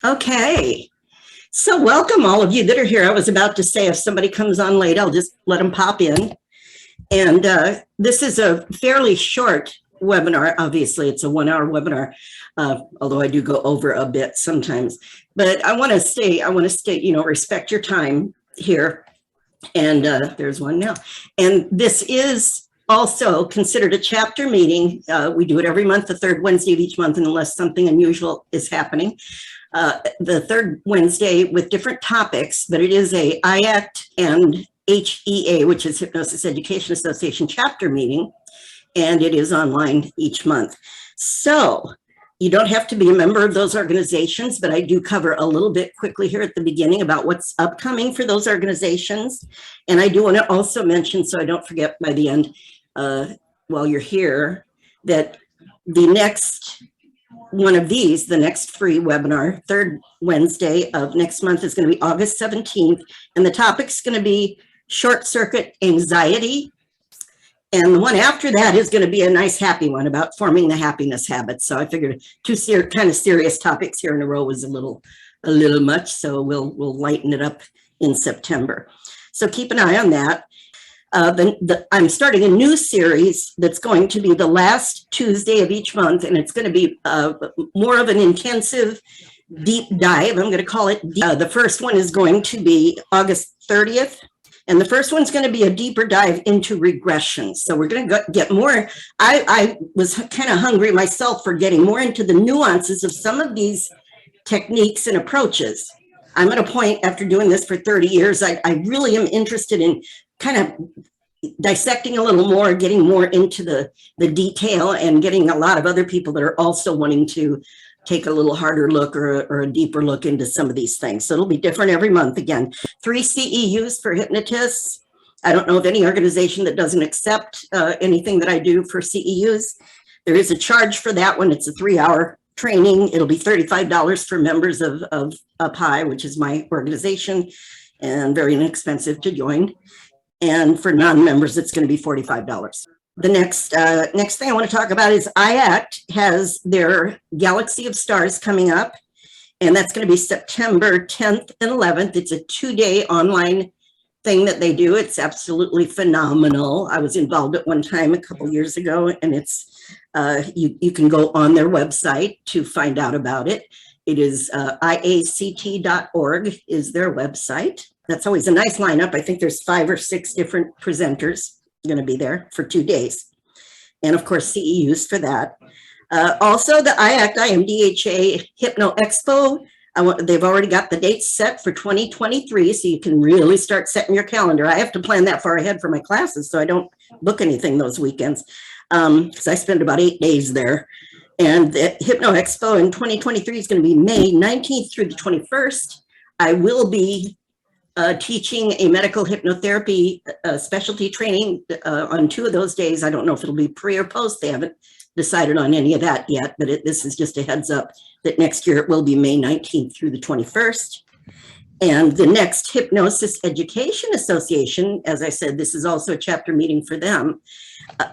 Okay, so welcome all of you that are here. I was about to say if somebody comes on late, I'll just let them pop in. And this is a fairly short webinar. Obviously, it's a 1-hour webinar, although I do go over a bit sometimes. But I want to state, respect your time here. And there's one now. And this is also considered a chapter meeting. We do it every month, the third Wednesday of each month, unless something unusual is happening. The third Wednesday with different topics, but it is a IACT and HEA, which is Hypnosis Education Association chapter meeting, and it is online each month. So you don't have to be a member of those organizations, but I do cover a little bit quickly here at the beginning about what's upcoming for those organizations. And I do want to also mention, so I don't forget by the end, while you're here, that the next one of these, the next free webinar, third Wednesday of next month, is going to be August 17th. And the topic's going to be short circuit anxiety. And the one after that is going to be a nice happy one about forming the happiness habits. So I figured two kind of serious topics here in a row was a little much. So we'll lighten it up in September. So keep an eye on that. I'm starting a new series that's going to be the last Tuesday of each month, and it's going to be more of an intensive deep dive. I'm going to call it. The first one is going to be August 30th, and the first one's going to be a deeper dive into regression. So we're going to get more. I was kind of hungry myself for getting more into the nuances of some of these techniques and approaches. I'm at a point after doing this for 30 years, I really am interested in kind of dissecting a little more, getting more into the detail, and getting a lot of other people that are also wanting to take a little harder look or a deeper look into some of these things. So it'll be different every month. Again, 3 CEUs for hypnotists. I don't know of any organization that doesn't accept anything that I do for CEUs. There is a charge for that one. It's a 3-hour training. It'll be $35 for members of Up High, which is my organization, and very inexpensive to join. And for non-members, it's going to be $45. The next thing I want to talk about is IACT has their Galaxy of Stars coming up, and that's going to be September 10th and 11th. It's a 2-day online thing that they do. It's absolutely phenomenal. I was involved at one time a couple years ago, and it's you can go on their website to find out about it. It is iact.org is their website. That's always a nice lineup. I think there's 5 or 6 different presenters going to be there for 2 days. And of course, CEUs for that. Also, the IACT IMDHA Hypno Expo. They've already got the dates set for 2023, so you can really start setting your calendar. I have to plan that far ahead for my classes, so I don't book anything those weekends, because I spend about 8 days there. And the Hypno Expo in 2023 is going to be May 19th through the 21st. I will be teaching a medical hypnotherapy specialty training on 2 of those days. I don't know if it'll be pre or post. They haven't decided on any of that yet, but this is just a heads up that next year it will be May 19th through the 21st. And the next Hypnosis Education Association, as I said, this is also a chapter meeting for them.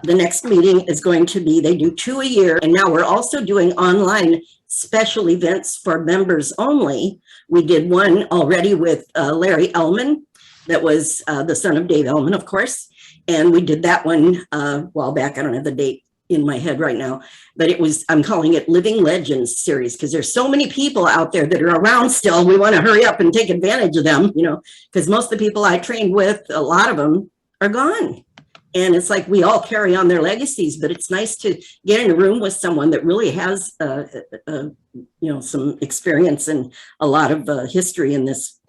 The next meeting is going to be, they do 2 a year, and now we're also doing online special events for members only. We did one already with Larry Ellman, that was the son of Dave Ellman, of course, and we did that one a while back. I don't have the date in my head right now, but it was, I'm calling it Living Legends series, because there's so many people out there that are around still. We want to hurry up and take advantage of them, because most of the people I trained with, a lot of them are gone. And it's like we all carry on their legacies, but it's nice to get in a room with someone that really has, some experience and a lot of history in this,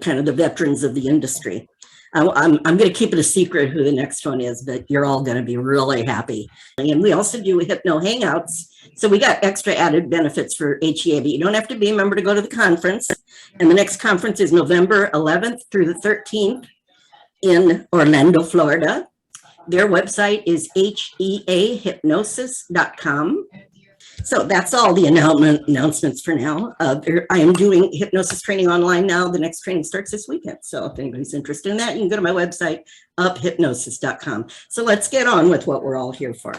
kind of the veterans of the industry. I'm going to keep it a secret who the next one is, but you're all going to be really happy. And we also do Hypno Hangouts. So we got extra added benefits for HEA, but you don't have to be a member to go to the conference. And the next conference is November 11th through the 13th in Orlando, Florida. Their website is heahypnosis.com. So that's all the announcements for now. I am doing hypnosis training online now. The next training starts this weekend. So if anybody's interested in that, you can go to my website, uphypnosis.com. So let's get on with what we're all here for.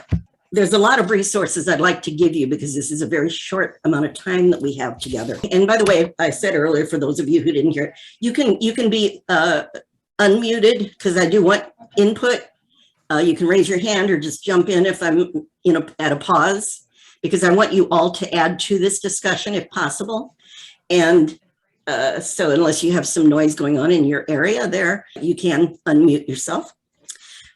there's a lot of resources I'd like to give you because this is a very short amount of time that we have together. And by the way, I said earlier, for those of you who didn't hear it, you can be unmuted because I do want input. You can raise your hand or just jump in if I'm at a pause, because I want you all to add to this discussion if possible. And so unless you have some noise going on in your area there, you can unmute yourself.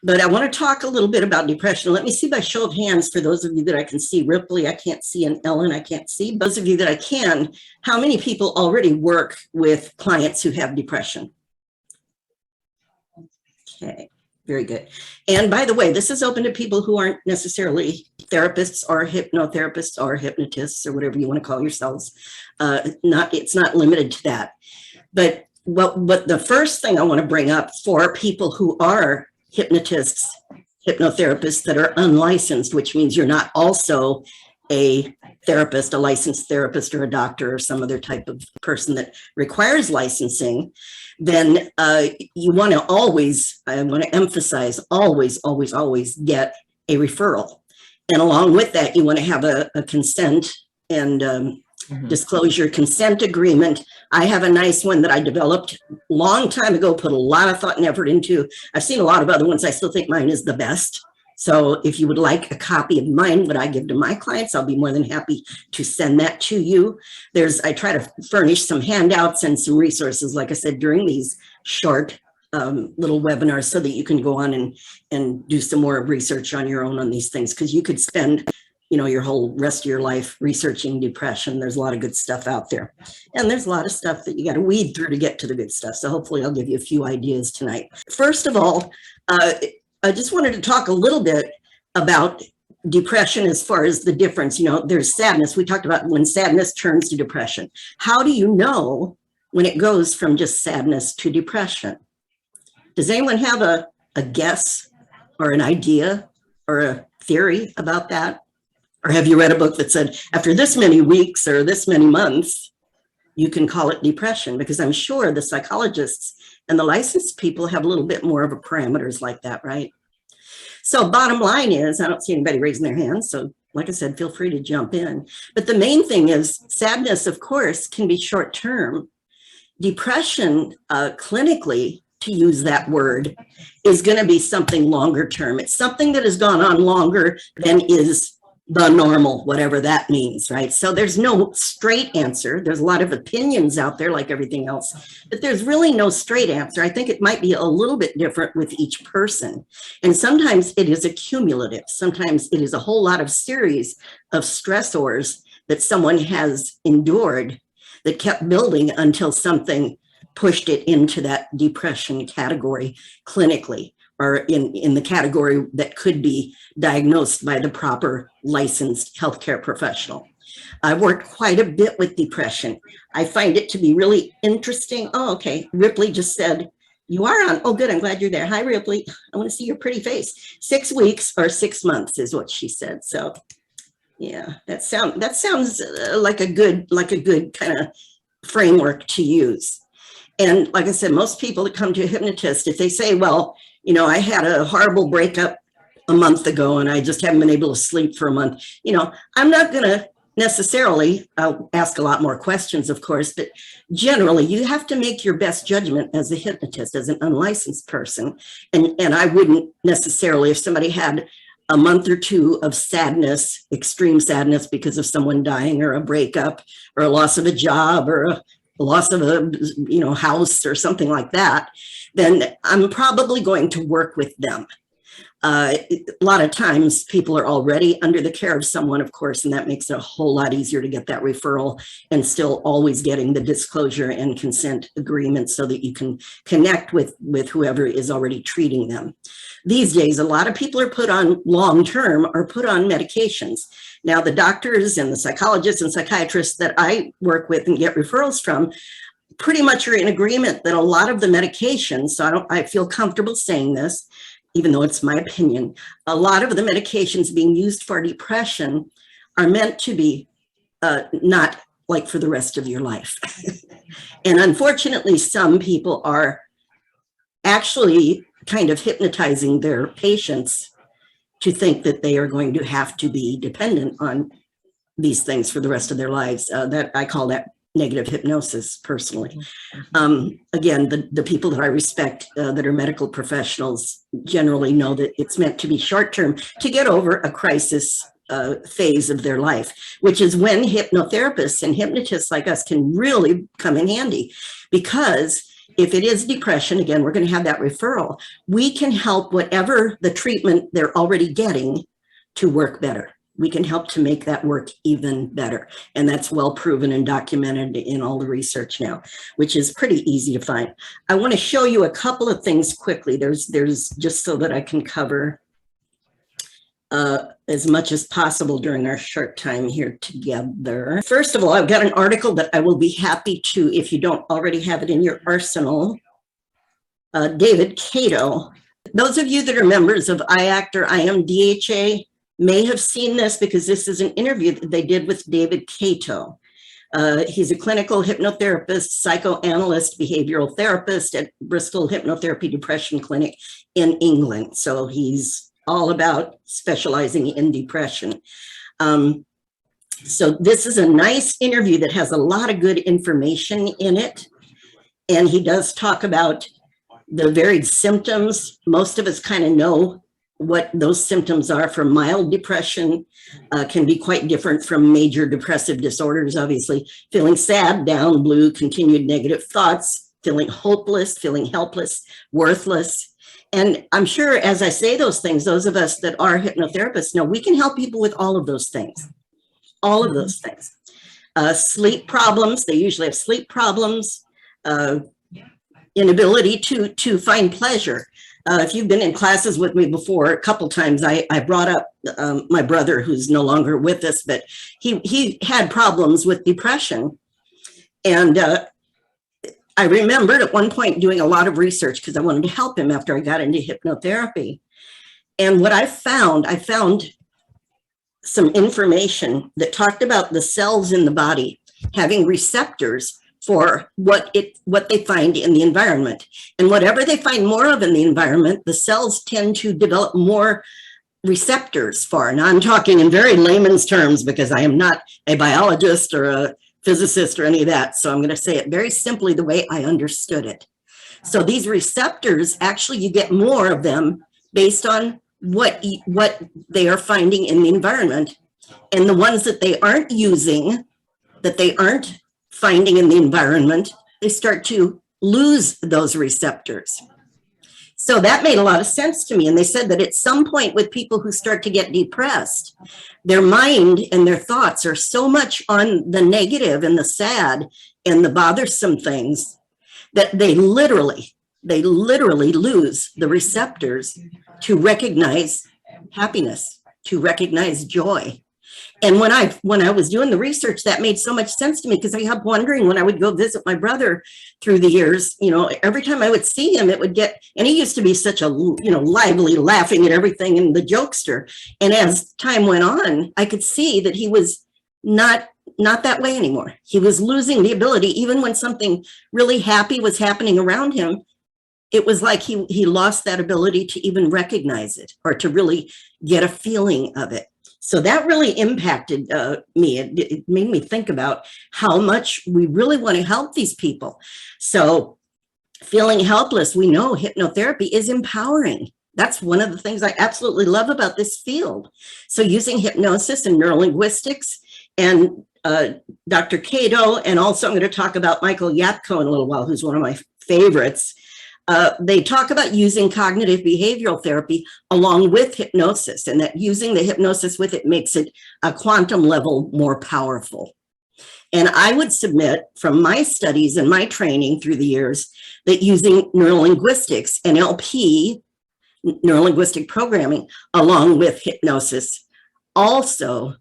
But I want to talk a little bit about depression. Let me see by show of hands for those of you that I can see. Ripley, I can't see, and Ellen, I can't see. Those of you that I can, how many people already work with clients who have depression? Okay, very good. And by the way, this is open to people who aren't necessarily therapists or hypnotherapists or hypnotists or whatever you want to call yourselves. It's not limited to that. But what the first thing I want to bring up for people who are hypnotists, hypnotherapists that are unlicensed, which means you're not also a therapist, a licensed therapist or a doctor or some other type of person that requires licensing, then you want to always, I want to emphasize, always get a referral. And along with that, you want to have a consent and disclosure consent agreement. I have a nice one that I developed a long time ago, put a lot of thought and effort into. I've seen a lot of other ones. I still think mine is the best. So if you would like a copy of mine, what I give to my clients, I'll be more than happy to send that to you. I try to furnish some handouts and some resources, like I said, during these short little webinars so that you can go on and do some more research on your own on these things, because you could spend your whole rest of your life researching depression. There's a lot of good stuff out there. And there's a lot of stuff that you got to weed through to get to the good stuff. So hopefully I'll give you a few ideas tonight. First of all, I just wanted to talk a little bit about depression as far as the difference. There's sadness. We talked about when sadness turns to depression. How do you know when it goes from just sadness to depression? Does anyone have a guess or an idea or a theory about that? Or have you read a book that said, after this many weeks or this many months, you can call it depression? Because I'm sure the psychologists and the licensed people have a little bit more of a parameters like that, right? So bottom line is, I don't see anybody raising their hands. So like I said, feel free to jump in. But the main thing is sadness, of course, can be short term. Depression, clinically, to use that word, is going to be something longer term. It's something that has gone on longer than is the normal, whatever that means, right? So there's no straight answer. There's a lot of opinions out there like everything else, but there's really no straight answer. I think it might be a little bit different with each person. And sometimes it is accumulative. Sometimes it is a whole lot of series of stressors that someone has endured that kept building until something pushed it into that depression category clinically, or in the category that could be diagnosed by the proper licensed healthcare professional. I've worked quite a bit with depression. I find it to be really interesting. Oh, okay. Ripley just said, you are on. Oh, good. I'm glad you're there. Hi, Ripley. I want to see your pretty face. 6 weeks or 6 months is what she said. So yeah, that sounds like a good kind of framework to use. And like I said, most people that come to a hypnotist, if they say, well, I had a horrible breakup a month ago and I just haven't been able to sleep for a month. I'm not going to necessarily, I'll ask a lot more questions, of course, but generally you have to make your best judgment as a hypnotist, as an unlicensed person. And I wouldn't necessarily, if somebody had a month or two of sadness, extreme sadness because of someone dying or a breakup or a loss of a job or a loss of a house or something like that, then I'm probably going to work with them. A lot of times people are already under the care of someone, of course, and that makes it a whole lot easier to get that referral and still always getting the disclosure and consent agreement so that you can connect with whoever is already treating them. These days, a lot of people are put on long-term or put on medications. Now, the doctors and the psychologists and psychiatrists that I work with and get referrals from pretty much are in agreement that a lot of the medications, so I feel comfortable saying this, even though it's my opinion, a lot of the medications being used for depression are meant to be not like for the rest of your life. And unfortunately, some people are actually kind of hypnotizing their patients to think that they are going to have to be dependent on these things for the rest of their lives. That I call that negative hypnosis personally. Again, the people that I respect that are medical professionals generally know that it's meant to be short-term to get over a crisis phase of their life, which is when hypnotherapists and hypnotists like us can really come in handy. Because if it is depression, again, we're going to have that referral. We can help whatever the treatment they're already getting to work better. We can help to make that work even better. And that's well proven and documented in all the research now, which is pretty easy to find. I want to show you a couple of things quickly. There's just so that I can cover as much as possible during our short time here together. First of all, I've got an article that I will be happy to, if you don't already have it in your arsenal, David Cato. Those of you that are members of IACT or IMDHA may have seen this because this is an interview that they did with David Cato. He's a clinical hypnotherapist, psychoanalyst, behavioral therapist at Bristol Hypnotherapy Depression Clinic in England. So he's all about specializing in depression. So this is a nice interview that has a lot of good information in it. And he does talk about the varied symptoms. Most of us kind of know what those symptoms are. For mild depression, can be quite different from major depressive disorders, obviously. Feeling sad, down, blue, continued negative thoughts, feeling hopeless, feeling helpless, worthless. And I'm sure as I say those things, those of us that are hypnotherapists know we can help people with all of those things, all of those things. Sleep problems, they usually have sleep problems, inability to find pleasure. If you've been in classes with me before, a couple times, I brought up my brother, who's no longer with us, but he had problems with depression. And I remembered at one point doing a lot of research because I wanted to help him after I got into hypnotherapy. And what I found some information that talked about the cells in the body having receptors for what they find in the environment. And whatever they find more of in the environment, the cells tend to develop more receptors for. Now I'm talking in very layman's terms because I am not a biologist or a physicist or any of that. So I'm going to say it very simply the way I understood it. So these receptors, actually you get more of them based on what they are finding in the environment. And the ones that they aren't using, that they aren't finding in the environment, they start to lose those receptors. So that made a lot of sense to me. And they said that at some point with people who start to get depressed, their mind and their thoughts are so much on the negative and the sad and the bothersome things that they literally lose the receptors to recognize happiness, to recognize joy. And when I was doing the research, that made so much sense to me because I kept wondering when I would go visit my brother through the years, you know, every time I would see him, it would get, and he used to be such a, you know, lively, laughing at everything and the jokester. And as time went on, I could see that he was not that way anymore. He was losing the ability, even when something really happy was happening around him, it was like he lost that ability to even recognize it or to really get a feeling of it. So that really impacted me. It made me think about how much we really want to help these people. So feeling helpless, we know hypnotherapy is empowering. That's one of the things I absolutely love about this field. So using hypnosis and neurolinguistics and Dr. Cato, and also I'm going to talk about Michael Yapko in a little while, who's one of my favorites. They talk about using cognitive behavioral therapy along with hypnosis, and that using the hypnosis with it makes it a quantum level more powerful. And I would submit from my studies and my training through the years that using neurolinguistics, NLP, neurolinguistic programming, along with hypnosis also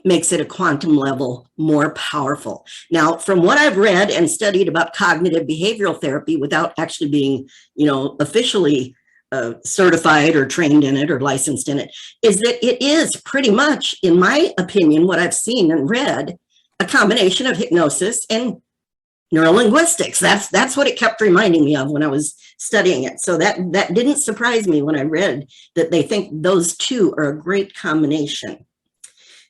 makes it a quantum level more powerful. Now, from what I've read and studied about cognitive behavioral therapy without actually being, you know, officially certified or trained in it or licensed in it, is that it is pretty much, in my opinion, what I've seen and read, a combination of hypnosis and neurolinguistics. That's what it kept reminding me of when I was studying it. So that didn't surprise me when I read that they think those two are a great combination.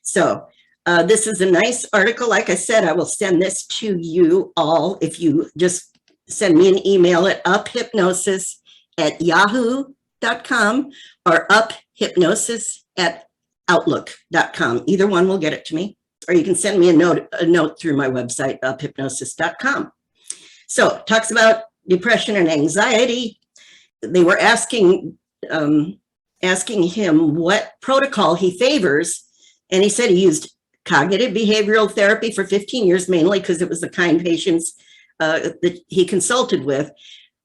So this is a nice article. Like I said, I will send this to you all if you just send me an email at uphypnosis@yahoo.com or uphypnosis@outlook.com. Either one will get it to me. Or you can send me a note through my website, uphypnosis.com. So it talks about depression and anxiety. They were asking him what protocol he favors. And he said he used cognitive behavioral therapy for 15 years, mainly because it was the kind patients that he consulted with.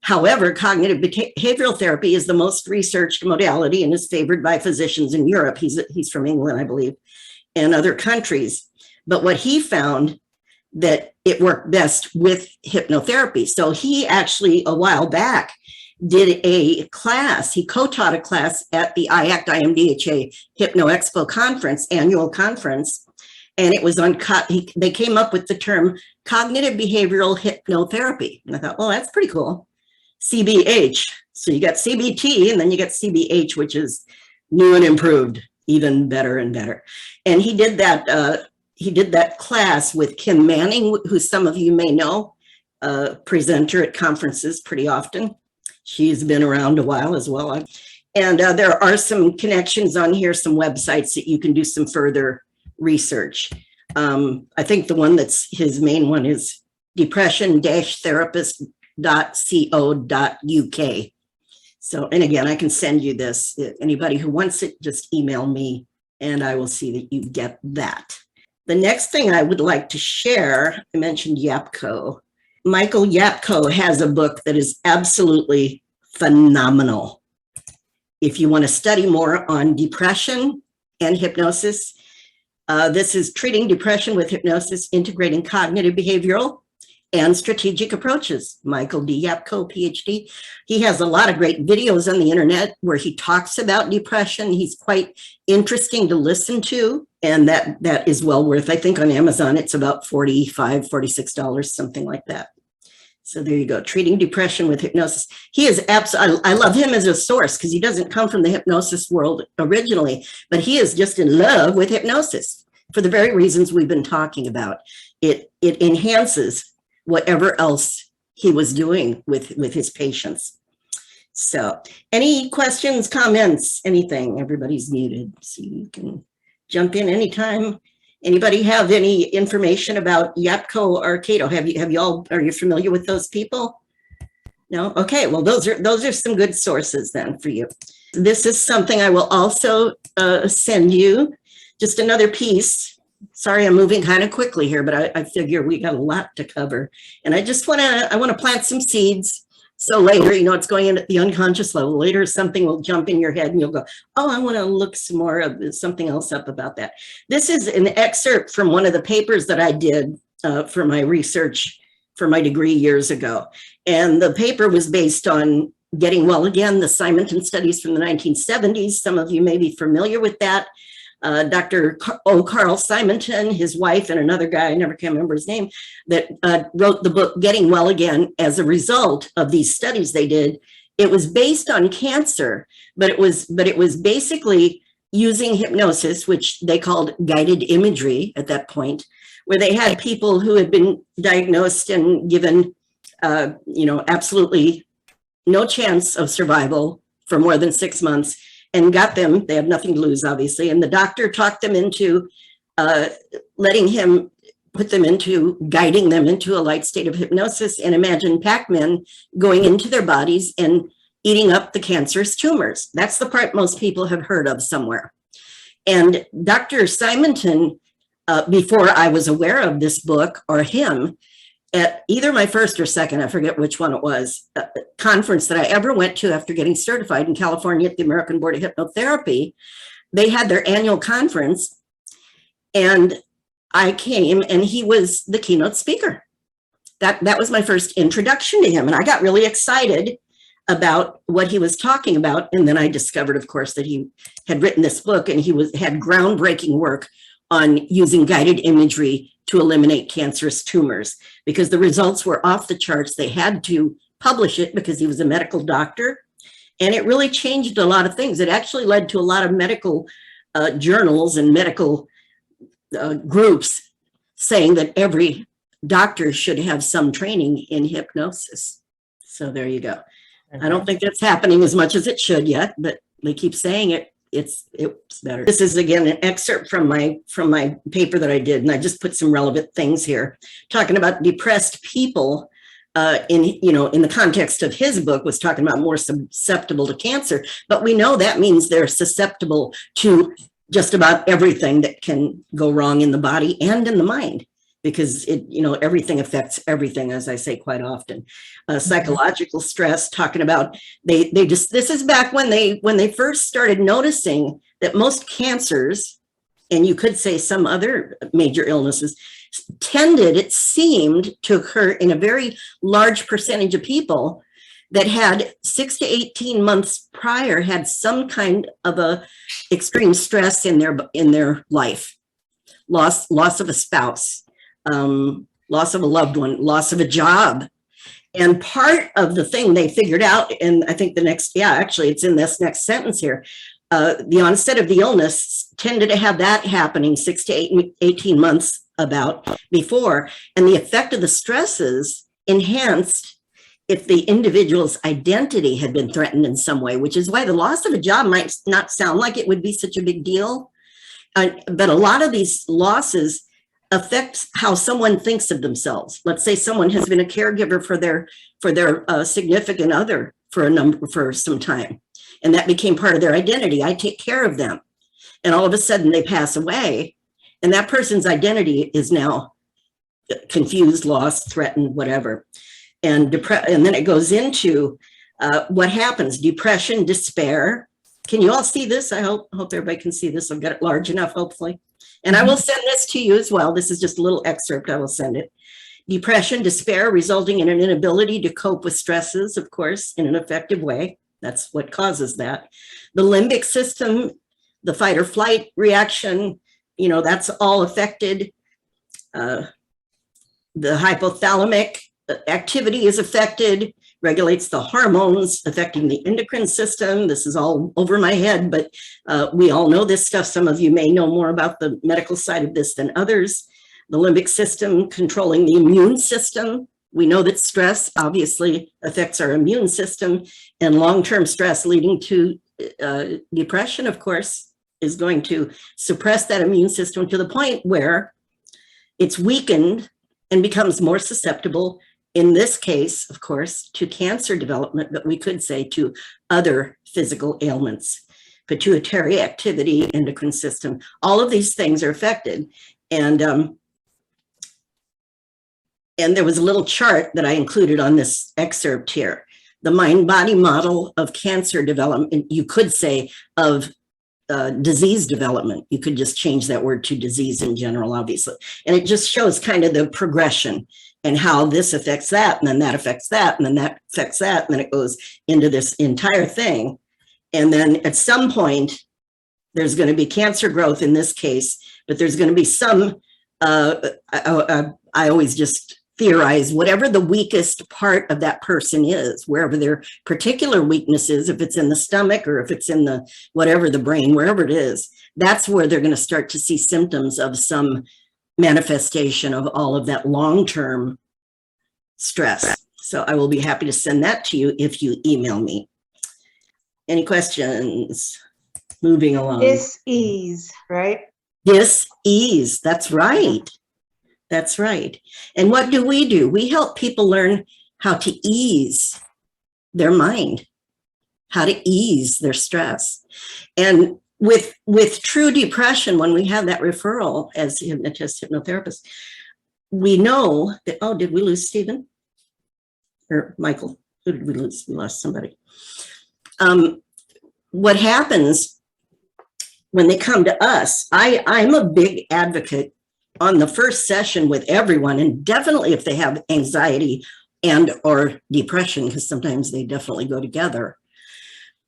However, cognitive behavioral therapy is the most researched modality and is favored by physicians in Europe. He's from England, I believe, and other countries. But what he found that it worked best with hypnotherapy. So he actually, a while back, did a class. He co-taught a class at the IACT IMDHA Hypno Expo conference, annual conference. And it was on, they came up with the term cognitive behavioral hypnotherapy. And I thought, well, that's pretty cool. CBH. So you got CBT and then you got CBH, which is new and improved, even better and better. And he did that class with Kim Manning, who some of you may know, presenter at conferences pretty often. She's been around a while as well. And there are some connections on here, some websites that you can do some further research. I think the one that's his main one is depression-therapist.co.uk. So, and again, I can send you this. Anybody who wants it, just email me and I will see that you get that. The next thing I would like to share, I mentioned Yapko. Michael Yapko has a book that is absolutely phenomenal. If you want to study more on depression and hypnosis, this is Treating Depression with Hypnosis, Integrating Cognitive Behavioral and Strategic Approaches. Michael D. Yapko, Ph.D. He has a lot of great videos on the internet where he talks about depression. He's quite interesting to listen to. And that is well worth, I think on Amazon, it's about $45, $46, something like that. So there you go, Treating Depression with Hypnosis. He is absolutely, I love him as a source because he doesn't come from the hypnosis world originally, but he is just in love with hypnosis for the very reasons we've been talking about. It enhances whatever else he was doing with his patients. So any questions, comments, anything? Everybody's muted, so you can jump in anytime. Anybody have any information about Yapko or Cato? Are you familiar with those people? No? Okay, well, those are some good sources then for you. This is something I will also send you, just another piece. Sorry, I'm moving kind of quickly here, but I figure we got a lot to cover. And I want to plant some seeds. So later, it's going in at the unconscious level. Later, something will jump in your head and you'll go, oh, I want to look some more of something else up about that. This is an excerpt from one of the papers that I did for my research for my degree years ago. And the paper was based on getting well again, the Simonton studies from the 1970s. Some of you may be familiar with that. Dr. Carl Simonton, his wife, and another guy, I never can remember his name, that wrote the book Getting Well Again as a result of these studies they did. It was based on cancer, but it was basically using hypnosis, which they called guided imagery at that point, where they had people who had been diagnosed and given, absolutely no chance of survival for more than 6 months. And got them, they have nothing to lose, obviously. And the doctor talked them into guiding them into a light state of hypnosis, and imagine Pac-Man going into their bodies and eating up the cancerous tumors. That's the part most people have heard of somewhere. And Dr. Simonton, before I was aware of this book or him, at either my first or second, I forget which one it was, conference that I ever went to after getting certified in California at the American Board of Hypnotherapy, they had their annual conference and I came and he was the keynote speaker. That was my first introduction to him. And I got really excited about what he was talking about. And then I discovered, of course, that he had written this book and he had groundbreaking work on using guided imagery to eliminate cancerous tumors, because the results were off the charts. They had to publish it because he was a medical doctor, and it really changed a lot of things. It actually led to a lot of medical journals and medical groups saying that every doctor should have some training in hypnosis. So there you go. I don't think that's happening as much as it should yet, but they keep saying it. It's better. This is again an excerpt from my paper that I did, and I just put some relevant things here, talking about depressed people. In the context of his book, was talking about more susceptible to cancer, but we know that means they're susceptible to just about everything that can go wrong in the body and in the mind, because everything affects everything, as I say quite often. Psychological stress, talking about this is back when they first started noticing that most cancers, and you could say some other major illnesses, it seemed to occur in a very large percentage of people that had 6 to 18 months prior had some kind of a extreme stress in their life, loss of a spouse, loss of a loved one, loss of a job. And part of the thing they figured out, and I think it's in this next sentence here, the onset of the illness tended to have that happening 6 to 18 months before, and the effect of the stresses enhanced if the individual's identity had been threatened in some way, which is why the loss of a job might not sound like it would be such a big deal. But a lot of these losses affect how someone thinks of themselves. Let's say someone has been a caregiver for their significant other for some time, and that became part of their identity. I take care of them, and all of a sudden they pass away, and that person's identity is now confused, lost, threatened, whatever. And then it goes into what happens: depression, despair. Can you all see this? I hope everybody can see this. I've got it large enough, hopefully. And I will send this to you as well. This is just a little excerpt. I will send it. Depression, despair, resulting in an inability to cope with stresses, of course, in an effective way. That's what causes that. The limbic system, the fight or flight reaction, that's all affected. The hypothalamic activity is affected, regulates the hormones, affecting the endocrine system. This is all over my head, but we all know this stuff. Some of you may know more about the medical side of this than others. The limbic system controlling the immune system. We know that stress obviously affects our immune system, and long-term stress leading to depression, of course, is going to suppress that immune system to the point where it's weakened and becomes more susceptible, in this case, of course, to cancer development, but we could say to other physical ailments, pituitary activity, endocrine system. All of these things are affected. And there was a little chart that I included on this excerpt here. The mind-body model of cancer development, you could say, of disease development. You could just change that word to disease in general, obviously. And it just shows kind of the progression and how this affects that, and then that affects that, and then that affects that, and then it goes into this entire thing. And then at some point, there's going to be cancer growth in this case, but there's going to be some, I always just theorize, whatever the weakest part of that person is, wherever their particular weakness is, if it's in the stomach or if it's in the, whatever, the brain, wherever it is, that's where they're going to start to see symptoms of some manifestation of all of that long-term stress. So I will be happy to send that to you if you email me. Any questions? Moving along. Dis-ease, right? Dis-ease, that's right. That's right. And what do? We help people learn how to ease their mind, how to ease their stress. And with true depression, when we have that referral as hypnotist, hypnotherapist, we know that, oh, did we lose Stephen? Or Michael? Who did we lose? We lost somebody. What happens when they come to us, I'm a big advocate on the first session with everyone, and definitely if they have anxiety and or depression, because sometimes they definitely go together,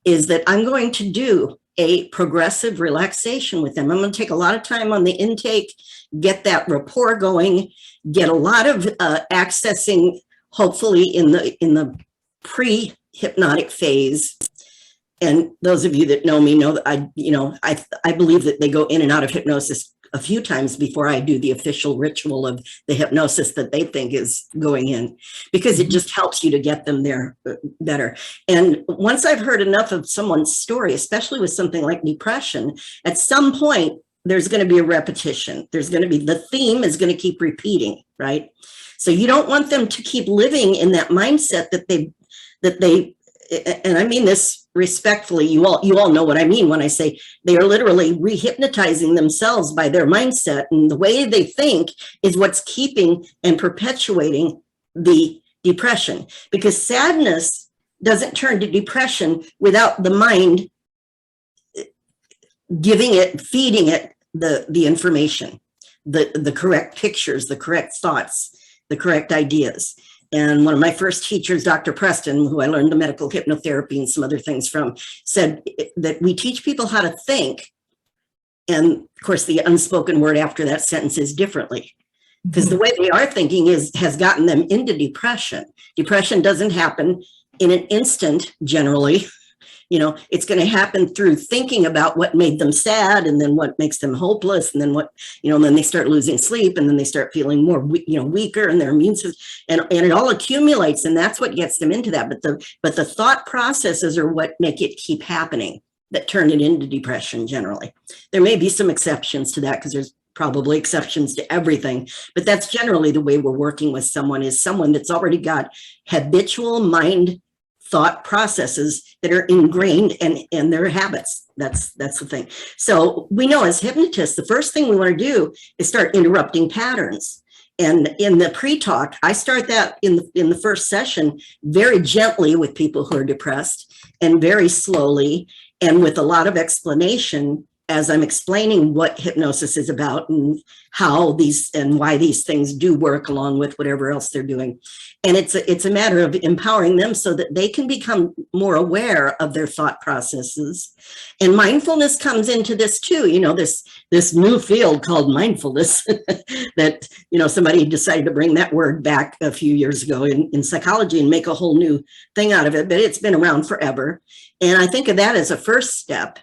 is that I'm going to do a progressive relaxation with them. I'm going to take a lot of time on the intake, get that rapport going, get a lot of accessing, hopefully in the pre-hypnotic phase. And those of you that know me know that I believe that they go in and out of hypnosis a few times before I do the official ritual of the hypnosis that they think is going in, because it just helps you to get them there better. And once I've heard enough of someone's story, especially with something like depression, at some point, there's going to be a repetition. There's going to be, the theme is going to keep repeating, right? So you don't want them to keep living in that mindset that they, and I mean this respectfully, you all know what I mean when I say they are literally rehypnotizing themselves by their mindset, and the way they think is what's keeping and perpetuating the depression, because sadness doesn't turn to depression without the mind giving it, feeding it the information, the correct pictures, the correct thoughts, the correct ideas. And one of my first teachers, Dr. Preston, who I learned the medical hypnotherapy and some other things from, said that we teach people how to think. And of course, the unspoken word after that sentence is differently, because the way they are thinking has gotten them into depression. Depression doesn't happen in an instant, generally. It's going to happen through thinking about what made them sad, and then what makes them hopeless, and then then they start losing sleep, and then they start feeling more, weaker, and their immune system, and it all accumulates, and that's what gets them into that. But the thought processes are what make it keep happening, that turn it into depression generally. There may be some exceptions to that, because there's probably exceptions to everything, but that's generally the way we're working with someone, is someone that's already got habitual mind thought processes that are ingrained in their habits. That's the thing. So we know as hypnotists, the first thing we want to do is start interrupting patterns. And in the pre-talk, I start that in the first session very gently with people who are depressed, and very slowly, and with a lot of explanation as I'm explaining what hypnosis is about, and how these and why these things do work, along with whatever else they're doing. And it's a matter of empowering them so that they can become more aware of their thought processes. And mindfulness comes into this too, this new field called mindfulness that, somebody decided to bring that word back a few years ago in psychology and make a whole new thing out of it, but it's been around forever. And I think of that as a first step.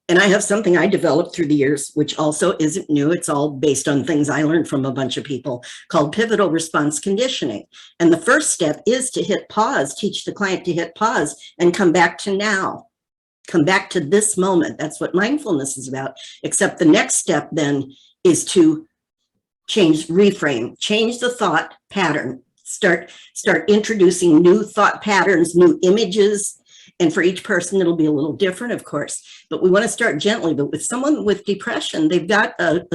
And I have something I developed through the years, which also isn't new. It's all based on things I learned from a bunch of people, called pivotal response conditioning. And the first step is to hit pause, teach the client to hit pause and come back to now, come back to this moment. That's what mindfulness is about. Except the next step then is to reframe, change the thought pattern, start introducing new thought patterns, new images. And for each person, it'll be a little different, of course, but we want to start gently. But with someone with depression, they've got a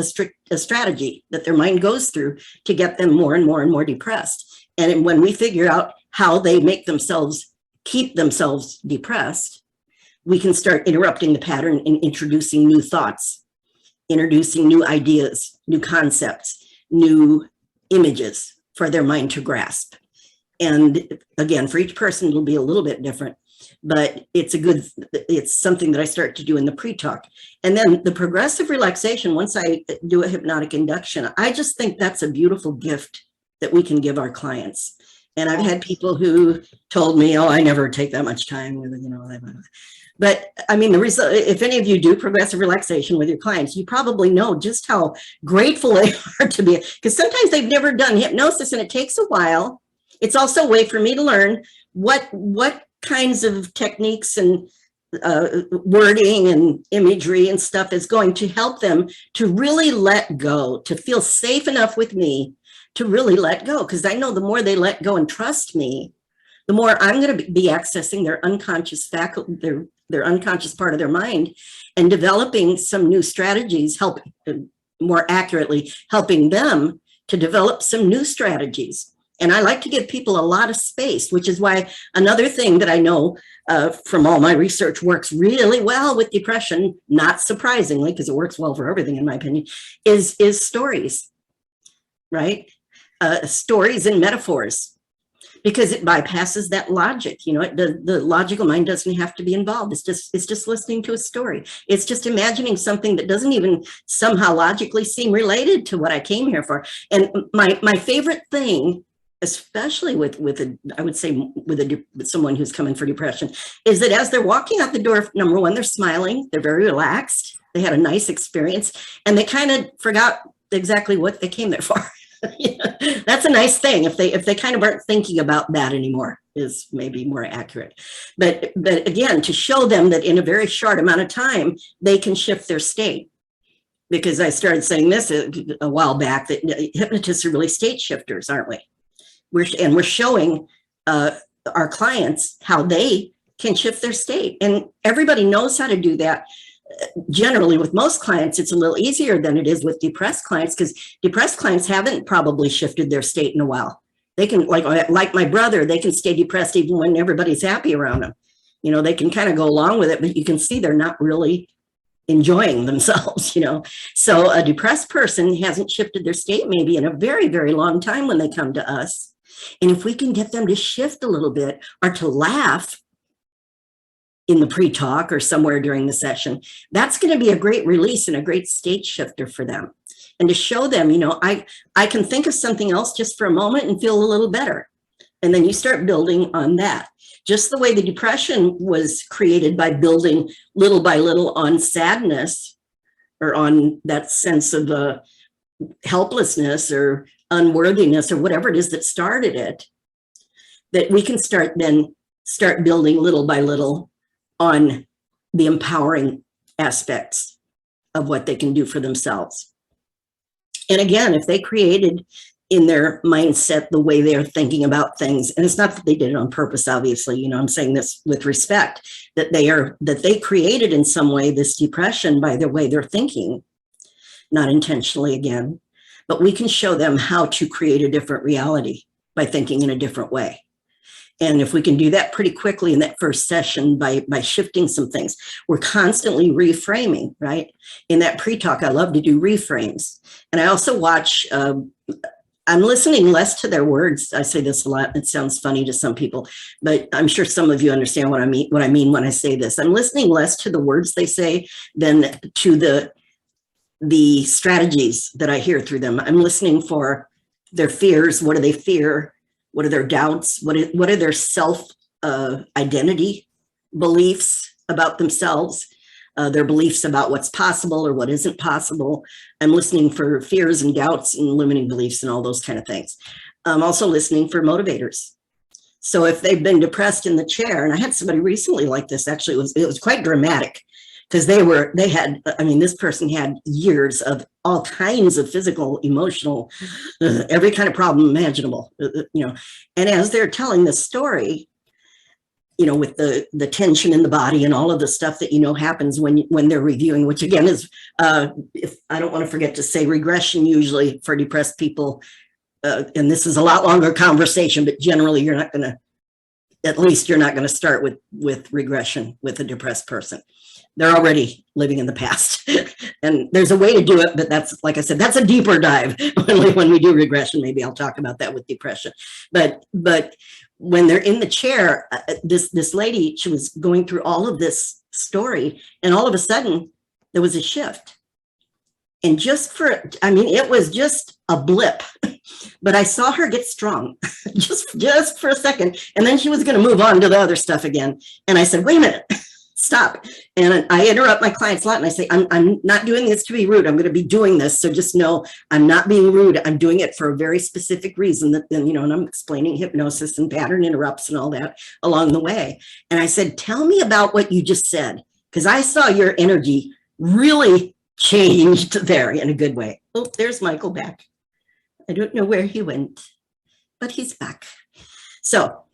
strategy that their mind goes through to get them more and more and more depressed. And when we figure out how they keep themselves depressed, we can start interrupting the pattern and introducing new thoughts, introducing new ideas, new concepts, new images for their mind to grasp. And again, for each person, it'll be a little bit different. But it's something that I start to do in the pre-talk. And then the progressive relaxation, once I do a hypnotic induction, I just think that's a beautiful gift that we can give our clients. And I've had people who told me, I never take that much time with it, But I mean, the result, if any of you do progressive relaxation with your clients, you probably know just how grateful they are to be, because sometimes they've never done hypnosis and it takes a while. It's also a way for me to learn what kinds of techniques and wording and imagery and stuff is going to help them to really let go, to feel safe enough with me to really let go. Because I know the more they let go and trust me, the more I'm going to be accessing their unconscious faculty, their unconscious part of their mind, and developing some new strategies, more accurately helping them to develop some new strategies. And I like to give people a lot of space, which is why another thing that I know from all my research works really well with depression, not surprisingly, because it works well for everything, in my opinion, is stories, right? Stories and metaphors. because it bypasses that logic. The logical mind doesn't have to be involved. It's just listening to a story. It's just imagining something that doesn't even somehow logically seem related to what I came here for. And my favorite thing, especially with someone who's coming for depression, is that as they're walking out the door, number one, they're smiling, they're very relaxed, they had a nice experience, and they kind of forgot exactly what they came there for. That's a nice thing. If they kind of aren't thinking about that anymore, is maybe more accurate. But again, to show them that in a very short amount of time, they can shift their state. Because I started saying this a while back, that hypnotists are really state shifters, aren't we? We're showing our clients how they can shift their state. And everybody knows how to do that. Generally, with most clients, it's a little easier than it is with depressed clients, because depressed clients haven't probably shifted their state in a while. They can, like my brother, they can stay depressed even when everybody's happy around them. They can kind of go along with it, but you can see they're not really enjoying themselves, So a depressed person hasn't shifted their state maybe in a very, very long time when they come to us. And if we can get them to shift a little bit or to laugh in the pre-talk or somewhere during the session, that's going to be a great release and a great state shifter for them. And to show them, I can think of something else just for a moment and feel a little better. And then you start building on that. Just the way the depression was created by building little by little on sadness or on that sense of helplessness or unworthiness or whatever it is that started it, that we can start building little by little on the empowering aspects of what they can do for themselves. And again, if they created in their mindset the way they're thinking about things, and it's not that they did it on purpose, obviously, I'm saying this with respect, that they created in some way this depression by the way they're thinking, not intentionally again, but we can show them how to create a different reality by thinking in a different way. And if we can do that pretty quickly in that first session by shifting some things, we're constantly reframing, right? In that pre-talk, I love to do reframes. And I also watch, I'm listening less to their words. I say this a lot. It sounds funny to some people, but I'm sure some of you understand what I mean when I say this. I'm listening less to the words they say than to the strategies that I hear through them. I'm listening for their fears. What do they fear? What are their doubts? What are their self-identity beliefs about themselves? Their beliefs about what's possible or what isn't possible. I'm listening for fears and doubts and limiting beliefs and all those kind of things. I'm also listening for motivators. So if they've been depressed in the chair, and I had somebody recently like this, actually, it was quite dramatic, because this person had years of all kinds of physical, emotional, every kind of problem imaginable, and as they're telling the story, with the tension in the body and all of the stuff that, happens when they're reviewing, which again is, if I don't want to forget to say, regression usually for depressed people, and this is a lot longer conversation, but generally you're not going to start with regression with a depressed person. They're already living in the past. And there's a way to do it, but that's, like I said, that's a deeper dive. When we do regression, maybe I'll talk about that with depression. But when they're in the chair, this lady, she was going through all of this story, and all of a sudden there was a shift. And it was just a blip, but I saw her get strong just for a second. And then she was going to move on to the other stuff again. And I said, wait a minute. Stop. And I interrupt my clients a lot, and I say, I'm not doing this to be rude. I'm going to be doing this. So just know I'm not being rude. I'm doing it for a very specific reason and I'm explaining hypnosis and pattern interrupts and all that along the way. And I said, tell me about what you just said, because I saw your energy really changed there in a good way. Oh, there's Michael back. I don't know where he went, but he's back. So,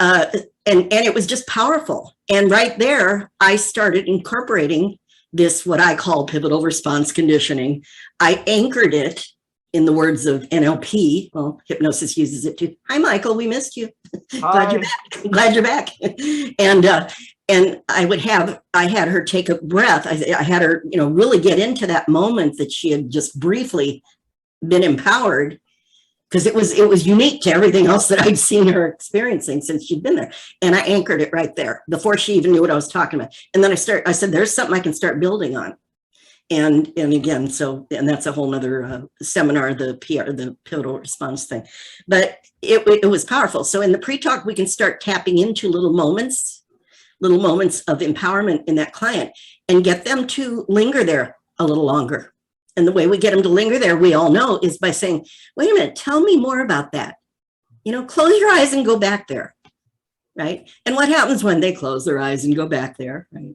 and it was just powerful. And right there, I started incorporating this, what I call pivotal response conditioning. I anchored it in the words of NLP. Well, hypnosis uses it too. Hi, Michael, we missed you. Glad you're back. Glad you're back. And I had her take a breath. I had her, really get into that moment that she had just briefly been empowered, because it was unique to everything else that I'd seen her experiencing since she'd been there. And I anchored it right there before she even knew what I was talking about. And then I said, there's something I can start building on. And again, and that's a whole nother seminar, the pivotal response thing. But it was powerful. So in the pre-talk, we can start tapping into little moments of empowerment in that client and get them to linger there a little longer. And the way we get them to linger there, we all know, is by saying, wait a minute, tell me more about that. Close your eyes and go back there, right? And what happens when they close their eyes and go back there, right?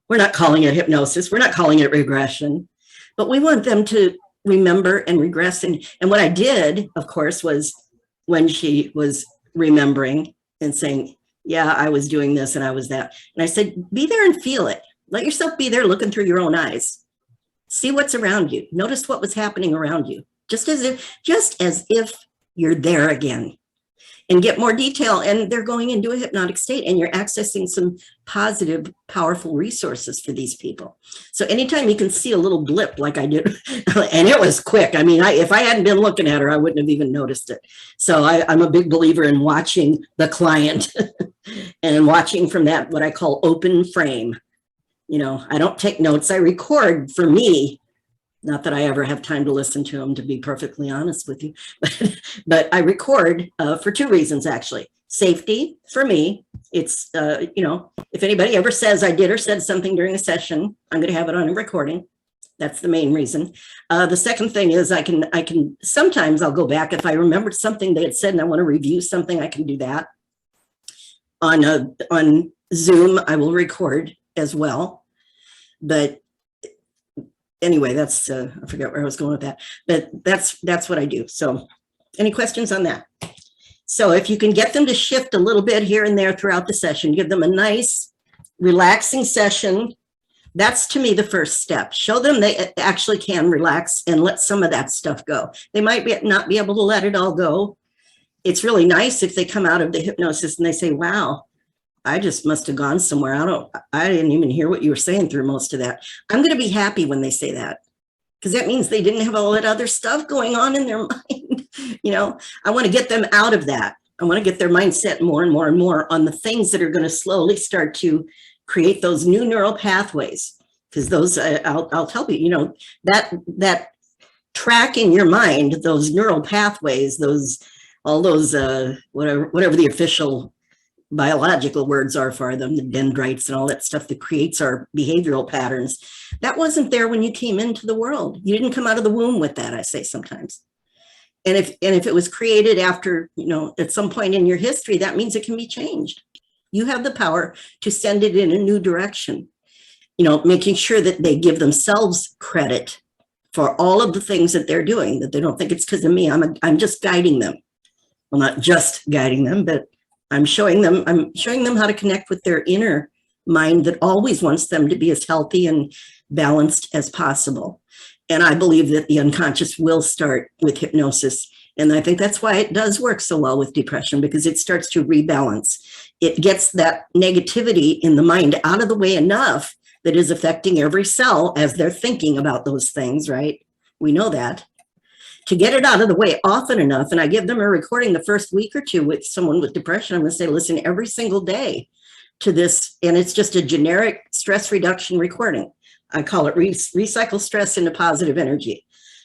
We're not calling it hypnosis. We're not calling it regression, but we want them to remember and regress. And what I did, of course, was when she was remembering and saying, yeah, I was doing this and I was that. And I said, be there and feel it. Let yourself be there looking through your own eyes. See what's around you. Notice what was happening around you, just as if you're there again, and get more detail. And they're going into a hypnotic state, and you're accessing some positive, powerful resources for these people. So anytime you can see a little blip like I did, and it was quick. I mean, if I hadn't been looking at her, I wouldn't have even noticed it. So I'm a big believer in watching the client and watching from that, what I call open frame. I don't take notes. I record for me. Not that I ever have time to listen to them, to be perfectly honest with you, but I record for two reasons, actually. Safety for me. It's, if anybody ever says I did or said something during a session, I'm going to have it on a recording. That's the main reason. The second thing is I can, sometimes I'll go back if I remembered something they had said and I want to review something, I can do that. On Zoom, I will record as well. But anyway, that's, I forgot where I was going with that, but that's what I do. So any questions on that? So if you can get them to shift a little bit here and there throughout the session, give them a nice, relaxing session. That's, to me, the first step. Show them they actually can relax and let some of that stuff go. They might not be able to let it all go. It's really nice if they come out of the hypnosis and they say, wow, I just must have gone somewhere. I didn't even hear what you were saying through most of that. I'm going to be happy when they say that, because that means they didn't have all that other stuff going on in their mind. I want to get them out of that. I want to get their mindset more and more and more on the things that are going to slowly start to create those new neural pathways. Because those, I'll tell you, that track in your mind, those neural pathways, all those, whatever the official biological words are for them, the dendrites and all that stuff that creates our behavioral patterns, that wasn't there when you came into the world. You didn't come out of the womb with that, I say sometimes. And if it was created after, at some point in your history, that means it can be changed. You have the power to send it in a new direction, making sure that they give themselves credit for all of the things that they're doing, that they don't think it's because of me. I'm just guiding them. Well, not just guiding them, but I'm showing them how to connect with their inner mind that always wants them to be as healthy and balanced as possible. And I believe that the unconscious will start with hypnosis. And I think that's why it does work so well with depression, because it starts to rebalance. It gets that negativity in the mind out of the way enough that is affecting every cell as they're thinking about those things, right? We know that. To get it out of the way often enough, and I give them a recording the first week or two with someone with depression, I'm going to say, listen every single day to this, and it's just a generic stress reduction recording. I call it recycle stress into positive energy,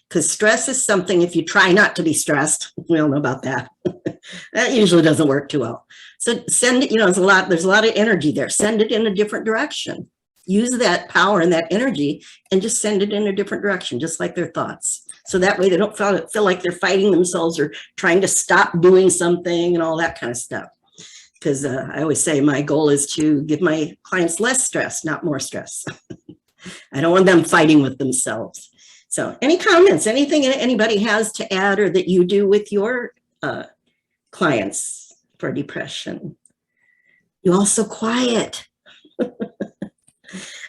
because stress is something, if you try not to be stressed, we all know about that. That usually doesn't work too well. So send it, there's a lot of energy there. Send it in a different direction. Use that power and that energy and just send it in a different direction, just like their thoughts. So that way they don't feel like they're fighting themselves or trying to stop doing something and all that kind of stuff. Because I always say my goal is to give my clients less stress, not more stress. I don't want them fighting with themselves. So any comments, anything anybody has to add or that you do with your clients for depression? You're all so quiet.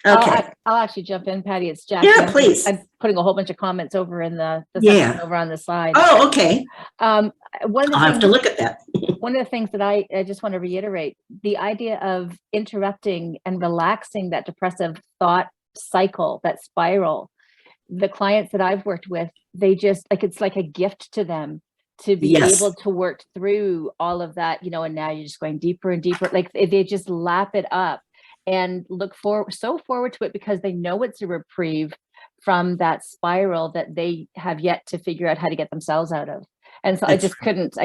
Okay. I'll actually jump in, Patty. It's Jack. Yeah, please. I'm putting a whole bunch of comments over in the section over on the slide. Oh, okay. I'll have to look at that. One of the things that I just want to reiterate, the idea of interrupting and relaxing that depressive thought cycle, that spiral. The clients that I've worked with, they just it's like a gift to them to be Yes. able to work through all of that, you know, and now you're just going deeper and deeper. Like they just lap it up and look forward to it because they know it's a reprieve from that spiral that they have yet to figure out how to get themselves out of. And so I